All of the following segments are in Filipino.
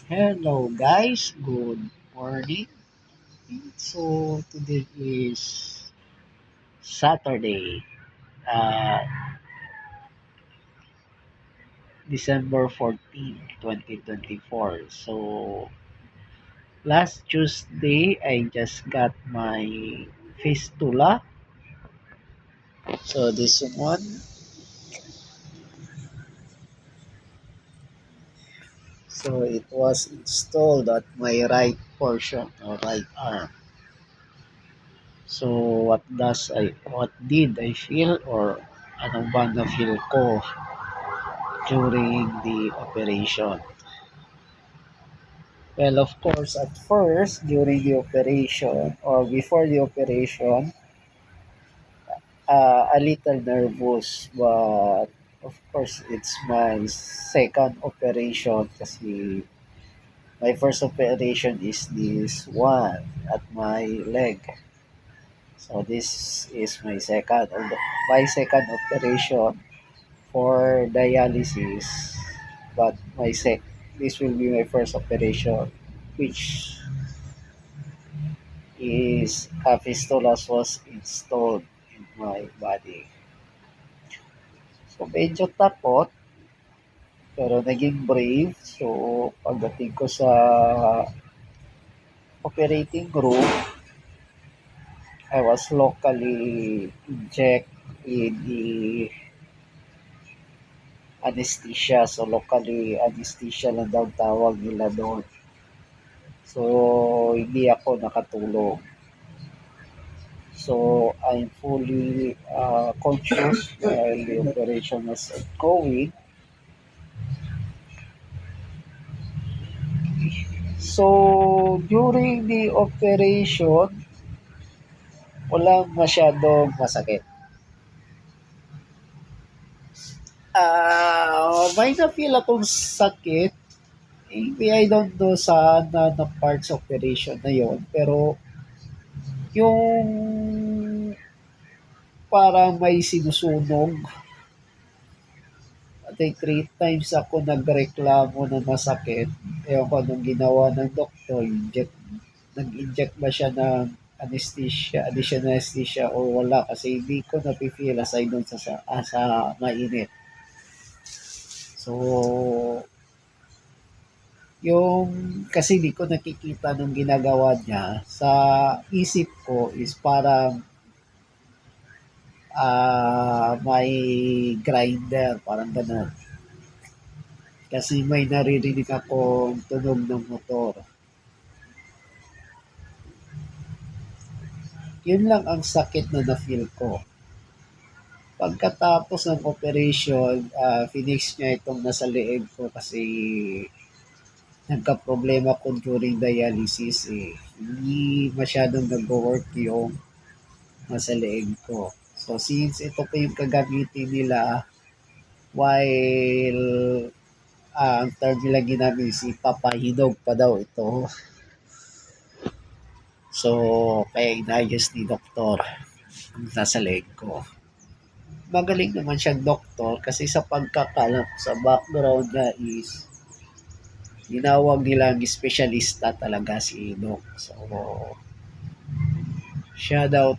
Hello guys, good morning. So today is Saturday, uh, December 14, 2024. So last Tuesday, I just got my fistula. So this one, so it was installed at my right portion or right arm. So what did I feel or ano ba na feel ko during the operation? Well, of course, at first, during the operation or before the operation, a little nervous. But of course, it's my second operation kasi my first operation is this one at my leg. So this is my second, my second operation for dialysis. But this will be my first operation, which is a fistulas was installed in my body. So medyo takot pero naging brave. So pagdating ko sa operating room, I was locally inject in the anesthesia. So locally anesthesia lang daw tawag nila doon. So hindi ako nakatulog. So I'm fully conscious while the operation was going. So, during the operation, walang masyadong masakit. May na-feel akong sakit. Maybe I don't know sa na parts operation na yon. Pero, yung parang may sinusunog. I think 3 times ako nagreklamo na masakit. Ewan ko anong ginawa ng doktor. Nag-inject ba siya ng additional anesthesia o wala kasi hindi ko napifeel aside dun sa mainit. So, yung kasi di ko nakikita nung ginagawa niya, sa isip ko is parang may grinder, parang ganun. Kasi may naririnig akong tunog ng motor. Yun lang ang sakit na na-feel ko. Pagkatapos ng operation, finix niya itong nasa leeg ko kasi nagka-problema ko during dialysis eh. Hindi masyadong nag-work yung nasa leeg ko. So since ito pa yung kagamitin nila while ang term nila ginamit is ipapahinog pa daw ito. So kaya inayos ni doktor ang nasa leeg ko. Magaling naman siyang doktor kasi sa pagkakalam sa background niya is tinawag nilang espesyalista talaga si Doc. So, siya daw,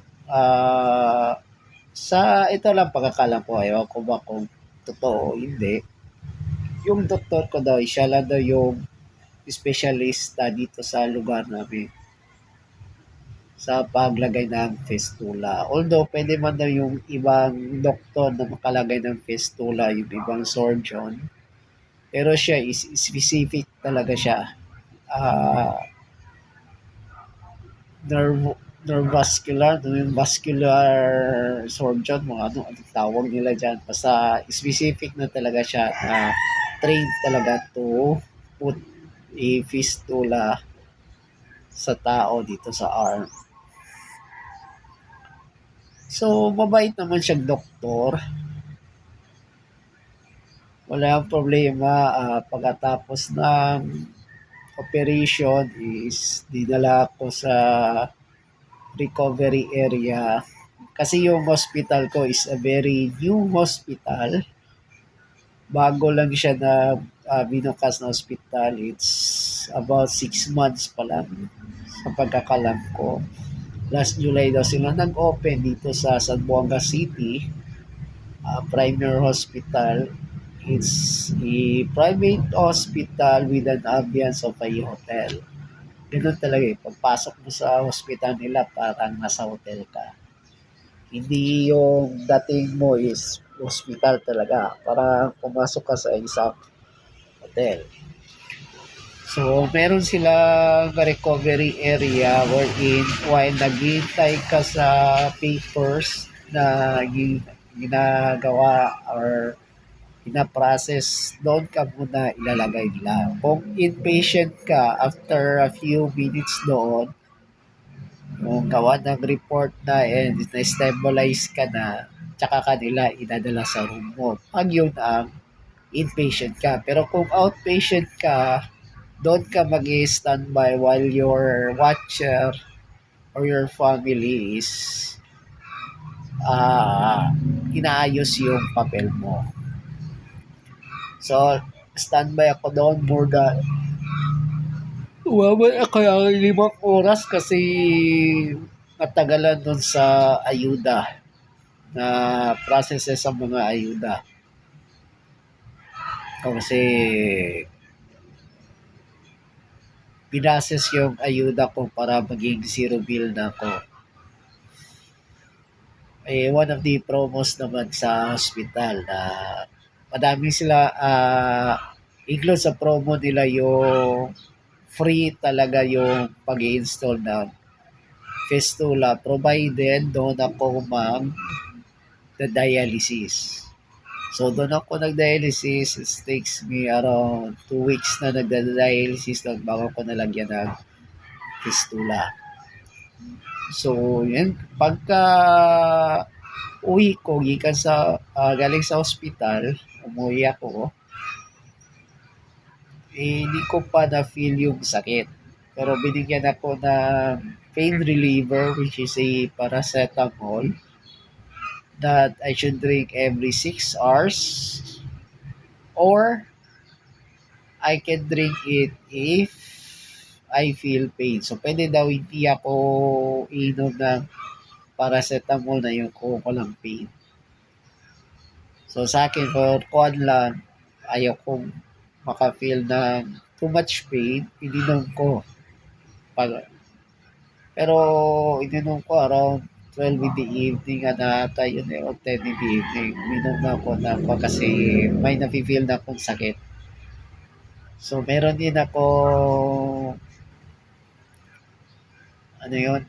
sa ito lang pagkakalam ko, ayaw ko ba kung totoo o hindi. Yung doktor ko daw, siya lang daw yung espesyalista dito sa lugar namin sa paglagay ng fistula. Although, pwede man daw yung ibang doktor na makalagay ng fistula, yung ibang surgeon. Pero siya is specific talaga siya. Uh, nerve neurovascular, yung vascular surgeon, mga anong tawag nila dyan. Basta specific na talaga siya na trained talaga to put a fistula sa tao dito sa arm. So, mabait naman siyang doktor. Wala ang problema. Pagkatapos ng operation is dinala ko sa recovery area. Kasi yung hospital ko is a very new hospital. Bago lang siya na binukas na hospital. It's about 6 months pa lang sa pagkakalam ko. Last July daw sila nag-open dito sa Zamboanga City, Premier Hospital. It's a private hospital with an ambience of a hotel. Ganun talaga eh. Pagpasok mo sa hospital nila, parang nasa hotel ka. Hindi yung dating mo is hospital talaga. Parang pumasok ka sa isang hotel. So, meron silang recovery area wherein while naghihintay ka sa papers na ginagawa or pina-process, doon ka muna ilalagay nila. Kung inpatient ka, after a few minutes doon, kung gawa ng report na and na-stabilize ka na, tsaka ka nila idadala sa room mo. Pag yun ang inpatient ka. Pero kung outpatient ka, doon ka mag-standby while your watcher or your family is uh, inaayos yung papel mo. So, standby ako doon more than kaya 5 oras kasi matagalan doon sa ayuda na processes sa mga ayuda. Kasi pinases yung ayuda ko para maging zero bill na ako. One of the promos naman sa hospital na madami sila include sa promo nila yung free talaga yung pag-i-install ng fistula provided doon ako dialysis. So doon ako nag-dialysis. It takes me around 2 weeks na nagda-dialysis doon bago ko nalagyan ng fistula. So, yan. Pagka uwi ko, gikan sa, galing sa ospital, umuwi ako, hindi ko pa na-feel yung sakit. Pero binigyan ako ng pain reliever, which is a paracetamol, that I should drink every 6 hours, or I can drink it if I feel pain. So, pwede daw hindi ako inom ng paracetamol na yung ko lang pain. So sa akin, for kuwan lang, ayaw kong maka-feel ng too much pain, ininom ko. Pero ininom ko around 12 in the evening, ata yun o 10 in the evening. Ininom na ako na ako kasi may nafe-feel na akong sakit. So meron din ako, ano yun,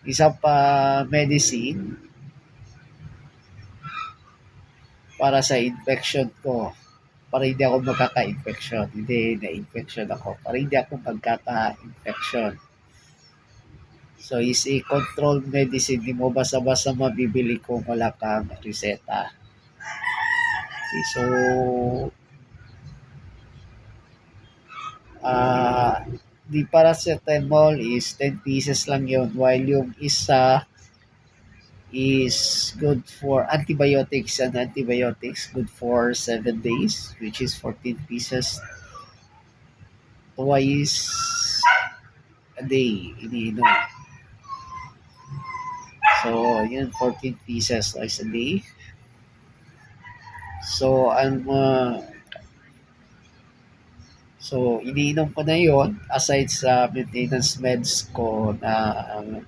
isang pa medicine para sa infection ko. Para hindi ako magkaka-infection. Hindi na-infection ako. Para hindi ako magkaka-infection. So, is a controlled medicine. Di mo basta-basta mabibili kung wala kang reseta. Okay, so, the paracetamol is 10 pieces lang yon, while yung isa is good for antibiotics, and antibiotics good for 7 days, which is 14 pieces twice a day iniinom. So, yun, 14 pieces twice a day. So, iniinom ko na yon aside sa maintenance meds ko na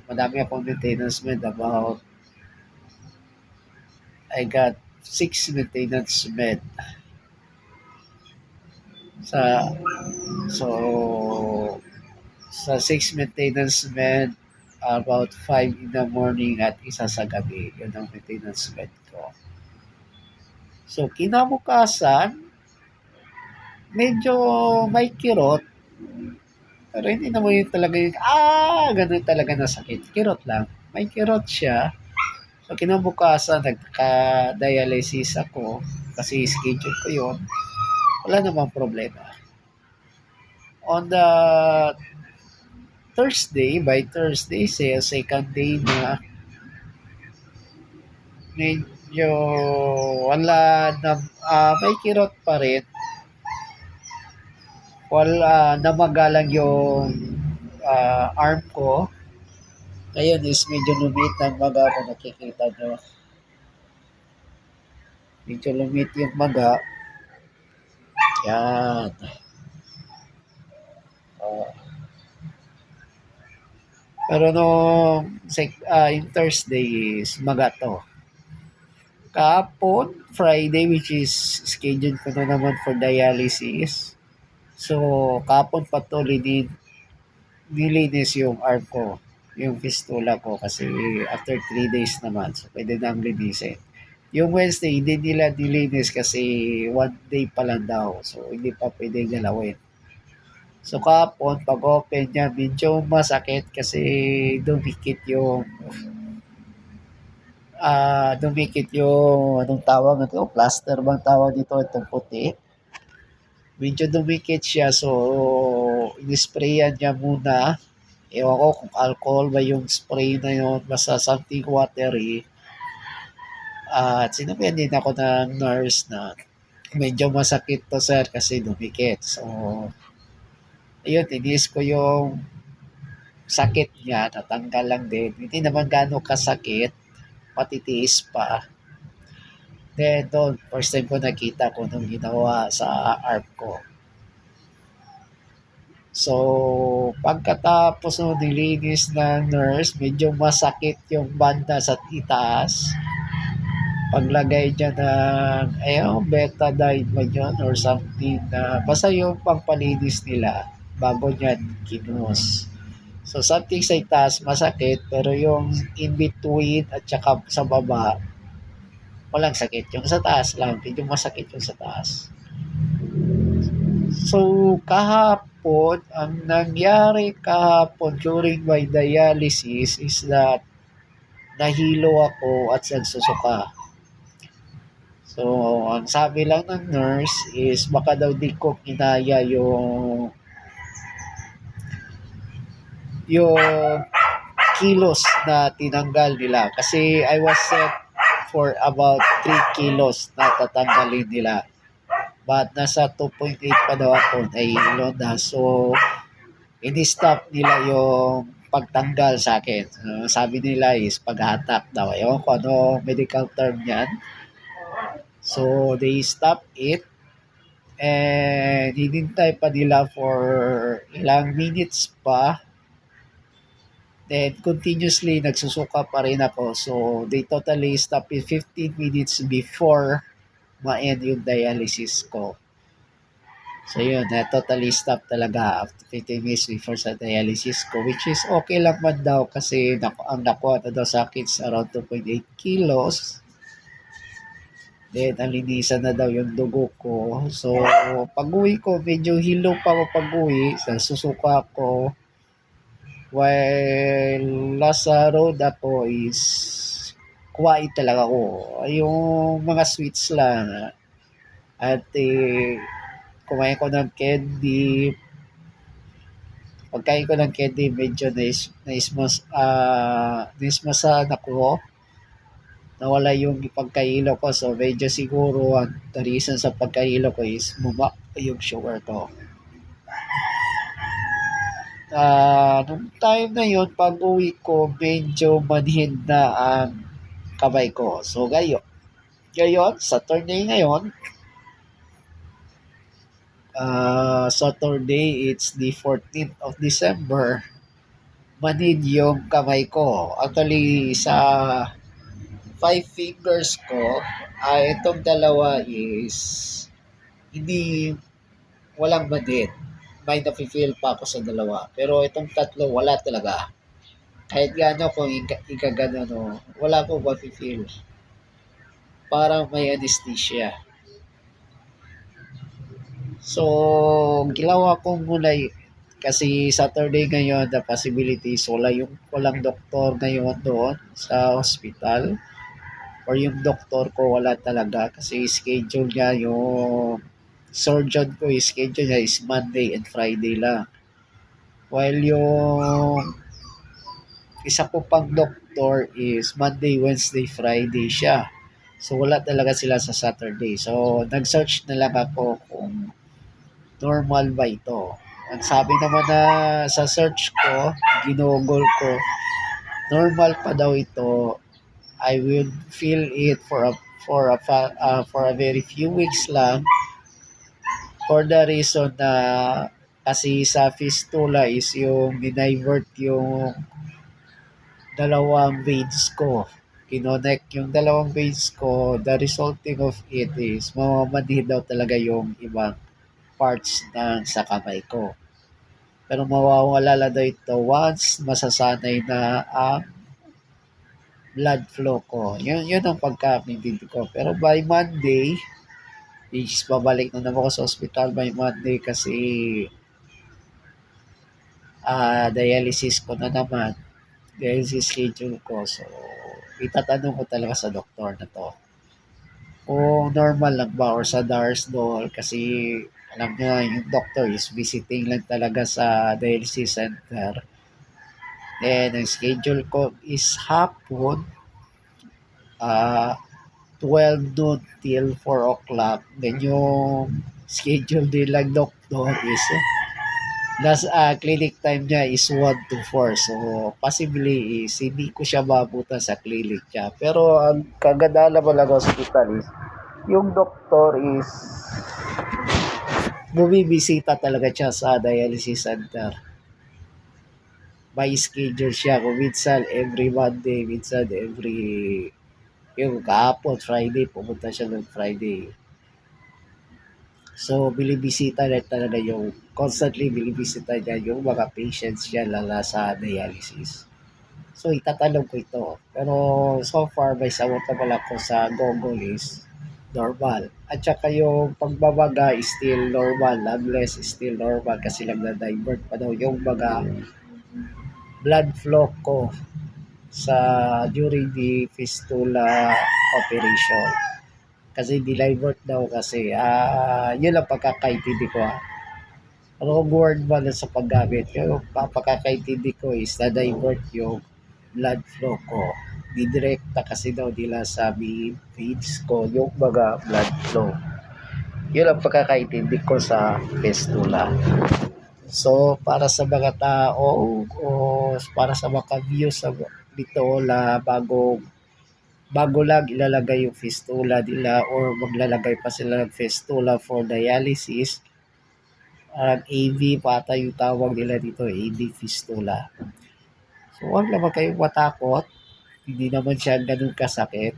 madami akong maintenance med, about I got 6 maintenance med. Sa so sa 6 maintenance med, about 5 in the morning at isa sa gabi. Yun ang maintenance med ko. So, kinabukasan, medyo may kirot, pero hindi naman yun talaga yung, ganun talaga na sakit. Kirot lang. May kirot siya. So, kinabukasan, nagka-dialysis ako kasi schedule ko yun. Wala namang problema. On the by Thursday, say, second day na, medyo wala na, may kirot pa rin. namagalang yung arm ko. Ngayon is medyo lumit ng maga kung nakikita nyo. Medyo lumit yung maga. Yan. Oh. Pero yung Thursday is maga to. Kahapon, Friday, which is scheduled ko na naman for dialysis. So, kahapon pa to, nilinis yung arm ko, yung fistula ko kasi after 3 days naman. So, pwede nang linisin. Yung Wednesday, hindi nila nilinis kasi 1 day pa lang daw. So, hindi pa pwede galawin. So, kahapon, pag open niya, medyo masakit kasi dumikit yung anong tawag nito? Plaster bang tawag dito? Itong puti. Medyo dumikit siya. So, in-sprayan niya muna. Ewan ko kung alcohol ba yung spray na yun. Basta something watery. At sinabihan din ako ng nurse na medyo masakit to sir kasi dumikit. So, ayun, tinis ko yung sakit niya. Natanggal lang din. Hindi naman gano'ng kasakit. Matitiis pa. Then, doon, first time ko nakita ko nung ginawa sa arm ko. So, pagkatapos ng nilinis ng nurse, medyo masakit yung banda sa itaas. Paglagay niya ng, betadine ba yun or something na, basta yung pangpalinis nila bago niya kinos. So, something sa itaas masakit, pero yung in between at saka sa baba, walang sakit. Yung sa taas lang, medyo masakit yung sa taas. So, kahapon, ang nangyari kahapon during my dialysis is that nahilo ako at nagsusuka. So, ang sabi lang ng nurse is baka daw di ko kinaya yung kilos na tinanggal nila. Kasi I was set for about 3 kilos na tatanggalin nila. But nasa 2.8 pa daw ako, nahihilo na. So, ini-stop nila yung pagtanggal sa akin. Sabi nila is paghatak daw. Ewan ko ano medical term yan. So, they stop it and hinintay pa nila for ilang minutes pa. Then, continuously nagsusuka pa rin ako. So, they totally stop it 15 minutes before ma-end yung dialysis ko. So yun, totally stop talaga after 15 minutes before sa dialysis ko, which is okay lang man daw kasi ang nakuha na daw sa akin is around 2.8 kilos. Then, alinisan na daw yung dugo ko. So, pag-uwi ko, medyo hilo pa ako pag-uwi. Susuka ko. While nasa road ako is kuwain talaga ako. Yung mga sweets lang. At kumain ko ng candy. Pagkain ko ng candy, medyo naismasan ako. Nawala yung pagkailo ko. So, medyo siguro the reason sa pagkailo ko is yung sugar ko. Nung time na yun, pag uwi ko, medyo manhid na ang kamay ko. So, gayon, Saturday ngayon, Saturday, it's the 14th of December, manhid yung kamay ko. Actually, sa 5 fingers ko, itong dalawa is hindi, walang manhid. May nafe-feel pa ako sa dalawa. Pero itong tatlo, wala talaga. Kahit gaano kung ikagano, no, wala ko mafe-feel. Parang may anesthesia. So, ginawa ko muna kasi Saturday ngayon, the possibilities, walang doktor ngayon doon sa hospital. Or yung doktor ko wala talaga kasi schedule niya yung surgeon ko, schedule niya is Monday and Friday lang. While yung isa ko pang doktor is Monday, Wednesday, Friday siya. So, wala talaga sila sa Saturday. So, nag-search na lang ako kung normal ba ito? Ang sabi naman na sa search ko, ginugol ko, normal pa daw ito. I will feel it for a very few weeks lang for the reason na kasi sa fistula is yung dinivert yung dalawang veins ko. Kinonect yung dalawang veins ko. The resulting of it is mamamanhid daw talaga yung ibang parts ng sa kamay ko. Pero mawawala lang daw ito once masasanay na ang blood flow ko. Yun ang pagkakintindi ko. Pero by Monday, is babalik na naman ako sa hospital by Monday kasi dialysis ko na naman. Dialysis schedule ko. So, itatanong ko talaga sa doktor na to. Kung normal lang ba or sa DARS doll kasi alam niya yung doctor is visiting lang talaga sa dialysis center. Then, ang schedule ko is hapon, ah 12 noon till 4 o'clock. Then yung schedule nilang doktor is last clinic time niya is 1 to 4. So, possibly is hindi ko siya mabutan sa clinic niya. Pero ang kagandahan naman ng hospital is yung doktor is bumibisita talaga siya sa dialysis center. May schedule siya. Kung minsan every Monday, minsan every yung kahapon, Friday, pumunta siya ng Friday. So, binibisita na talaga yung, constantly binibisita niya yung mga patients niya lala sa dialysis. So, itatanong ko ito. Pero, so far, may sagot naman ako sa Google is normal. At saka yung pagbabaga is still normal, unless is still normal kasi lang na-divert pa daw yung mga blood flow ko sa during the fistula operation. Kasi divert daw kasi. Yun ang pagkakaintindi ko. Ano kung word ba na sa paggamit? Yung pagkakaintindi ko is na-divert yung blood flow ko. Didirekta kasi daw nila sa veins ko yung mga blood flow. Yun ang pagkakaintindi ko sa fistula. So, para sa mga tao o para sa mga views sa dito na bago lang ilalagay yung fistula nila or maglalagay pa sila ng fistula for dialysis, AV pata yung tawag nila dito, AV fistula. So, huwag naman kayong matakot. Hindi naman siya ganun kasakit.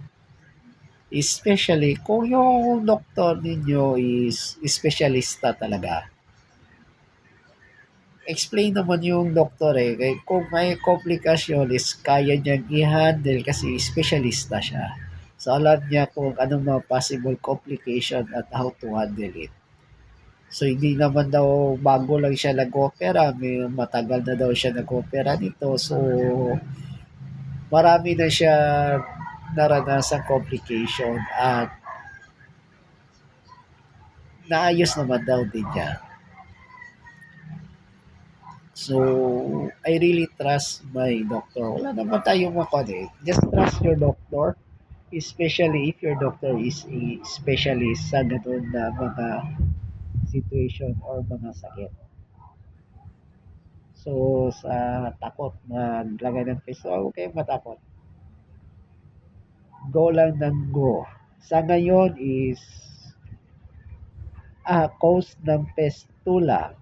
Especially kung yung doktor ninyo is specialista talaga. Explain naman yung doktor kung may komplikasyon is kaya niyang i-handle kasi specialista siya. So alam niya kung anong mga possible complication at how to handle it. So hindi naman daw bago lang siya nag-opera, may matagal na daw siya nag-opera nito. So marami na siya naranasang complication at naayos naman daw din niya. So, I really trust my doctor. Wala naman tayong makon. Just trust your doctor, especially if your doctor is a specialist sa ganun na mga situation or mga sakit. So, sa takot maglagay ng face, huwag kayong matakot. Go lang ng go. Sa ngayon is cause ng fistula.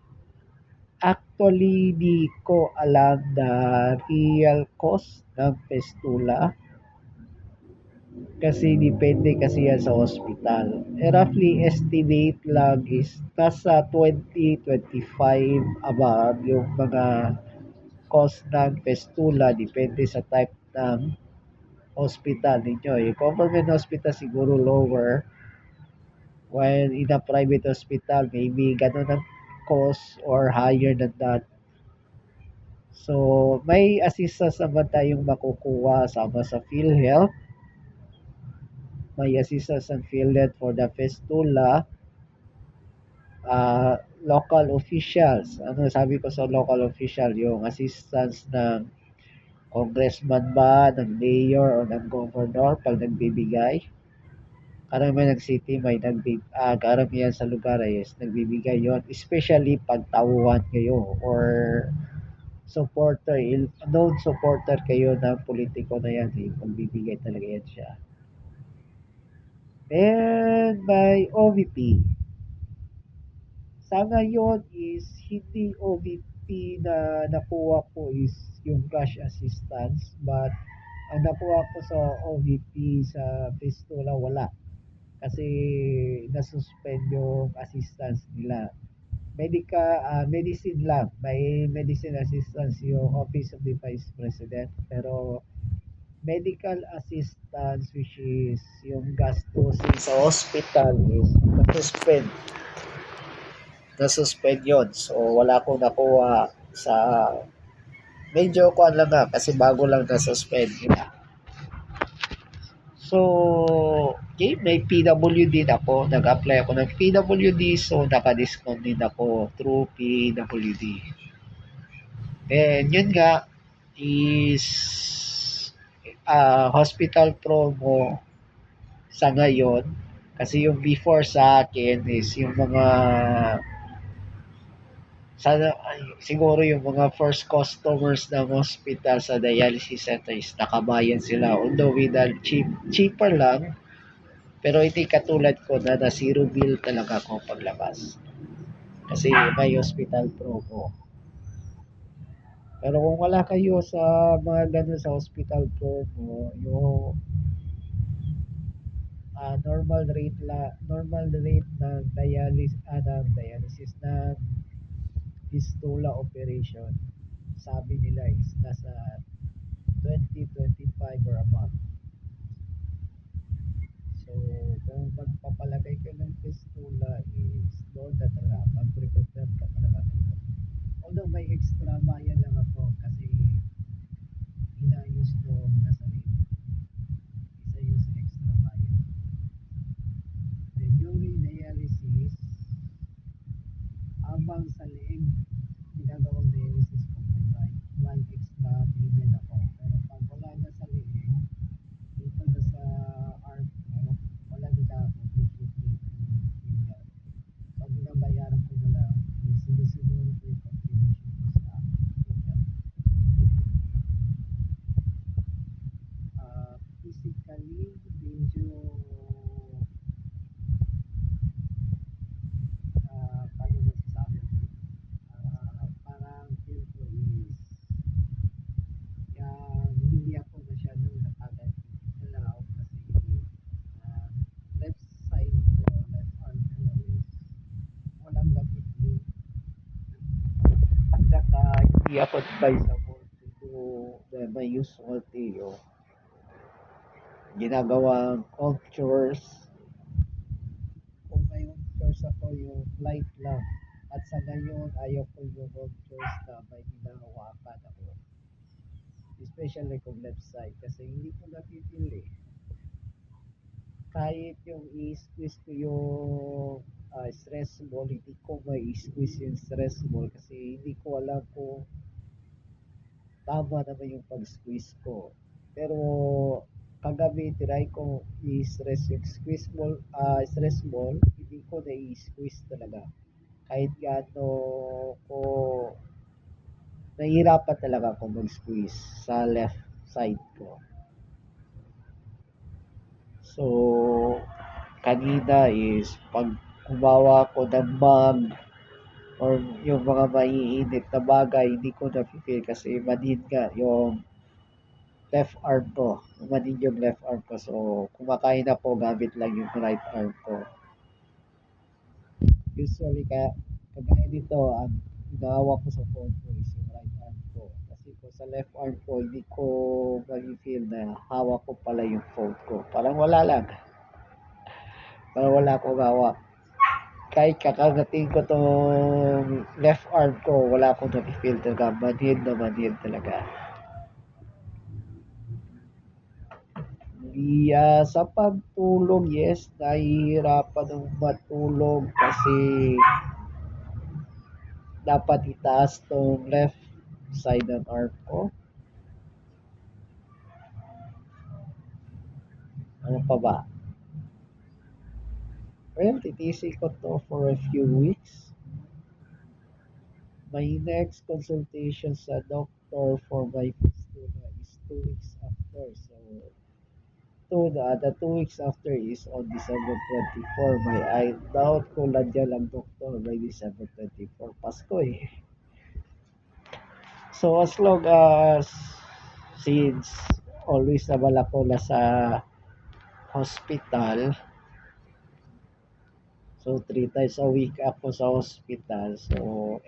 Actually, di ko alam the real cause ng fistula kasi depende kasi yan sa hospital. Roughly estimate lang is nasa 20-25 above yung mga cause ng fistula depende sa type ng hospital ninyo. Yung government hospital siguro lower, while in a private hospital maybe ganun ang cost or higher than that. So, may assistance naman tayong makukuha sama sa PhilHealth. May assistance ng PhilHealth for the fistula. Local officials. Ano sabi ko sa local official? Yung assistance ng congressman ba, ng mayor, o ng governor pag nagbibigay. karamihan ng city karamihan sa lugar is nagbibigay yon, especially pag tauhan kayo or known supporter kayo ng politiko na yan, eh, magbibigay talaga yan siya. And by OVP, sa ngayon is hindi OVP na nakuha ko is yung cash assistance, but ang nakuha ko sa OVP sa Pistola wala. Kasi nasuspend yung assistance nila. Medicine lang. May medicine assistance yung Office of the Vice President. Pero medical assistance, which is yung gastusin sa hospital, is nasuspend. Nasuspend yun. So wala akong nakuha sa medyo kuan lang nga kasi bago lang nasuspend nila. So, okay, may PWD din ako. Nag-apply ako ng PWD, so naka-discount din ako through PWD. And yun nga is hospital promo sa ngayon. Kasi yung before sa akin is yung mga sana siguro yung mga first customers ng hospital sa dialysis center is nakabayan sila. Although with a cheaper lang, pero hindi katulad ko na zero bill talaga ako paglabas. Kasi may hospital promo. Pero kung wala kayo sa mga ganun sa hospital promo, yung normal rate ng dialysis na fistula operation, sabi nila is nasa 20-25 or above. So, kung magpapalagay ka ng fistula is doon na talaga, mag-prepare ka talaga kayo. Although may extra bayan lang ako kasi inayos ko na sarili. Isa yung sa extra bayan. Then during dialysis, habang sa leeg, ginagawang dialysis ko, may extra payment ako. Pero pag wala na sa leeg, dito na sa arm ko, wala na ako completely payment. So, binabayaran ko na lang, sinisiguro ko yung contribution ko sa payment. Physically, medyo paano masasabi ko? Parang feel ko is hindi ako masyadong nakagalaw kasi uh, left side ko, left arm ko is walang gamit din. At saka hindi ako advisable to do my usual tayo. Ginagawang home chores. Kung may home chores ako yung light lang. At sa ngayon, ayaw ko yung home chores na may hinahawakan ako. Especially kung left side kasi hindi ko napipili. Kahit yung i-squeeze ko yung stress ball, hindi ko mai-squeeze yung stress ball kasi hindi ko alam kung tama naman yung pag-squeeze ko. Pero kagabi try ko i-stress yung stress ball, hindi ko na i-squeeze talaga. Kahit gaano ko nahihirapan talaga ako mag-squeeze sa left side ko. So, kanina is pag kumawa ko ng mug or yung mga maiinit na bagay, hindi ko na-feel kasi manid nga yung left arm ko. Manid yung left arm ko. So, kumakain ako, gamit lang yung right arm ko. Usually, kagaya dito, ang hinahawa ko sa phone ko is yung right arm ko. Kasi ko sa left arm ko, hindi ko ma-feel na hawak ko pala yung phone ko. Parang wala lang. Parang wala akong hawak. Kahit kakagating ko tong left arm ko, wala akong na-feel talaga. Manhid talaga. Sa pagtulog, yes, nahihirapan ng matulog kasi dapat itaas tong left side ng arm ko. Ano pa ba? Well, titisi ko to for a few weeks. My next consultation sa doctor for my fistula is 2 weeks after. So, the 2 weeks after is on December 24. I doubt ko nandiyan ang doctor by December 24. Pasko eh. So, as long as since always naman ako nasa hospital, so 3 times a week ako sa hospital. So,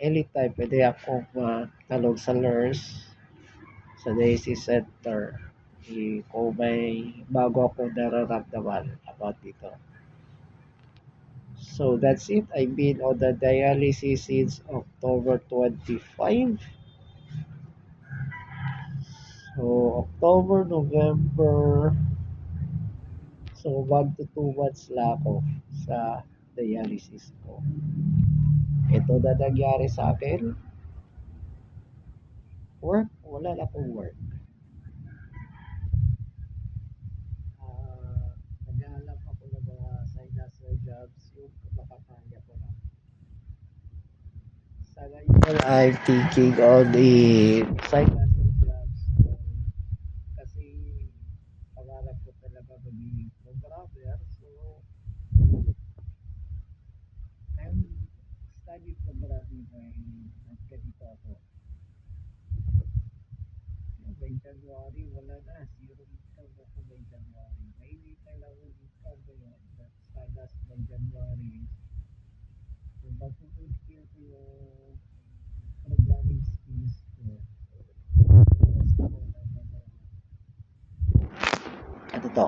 anytime pwede akong matalog sa nurse sa dialysis center. Kung may bago ako nararamdaman about dito. So that's it. I've been on the dialysis since October 25. So October, November, so 1 to 2 months lang ako sa dialysis ko. Ito na nangyari sa akin. Work, wala na akong work. Uh, Naghahanap ako ng mga side hustle jobs yung makakaya ko lang. Sa ngayon, I'm thinking on the side hustle jobs. Kasi pangarap ko talaga maging programmer. So, I'm study programming by ganito ako. By January, wala na. Zero income ako by January. May little lang ang income ngayon. But sana by January, kung mapupulfill ko yung programming skills ko, gusto ko na ano to?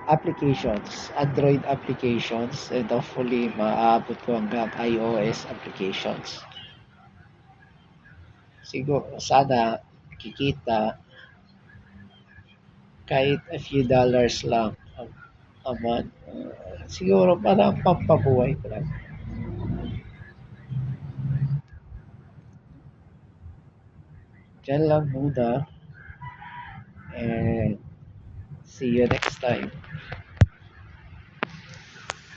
Applications, Android applications, and hopefully maaabot ko hanggang iOS applications. Siguro, sana kikita kahit a few dollars lang a month. Siguro parang pampabuhay ko lang. Diyan lang muna and see you next time.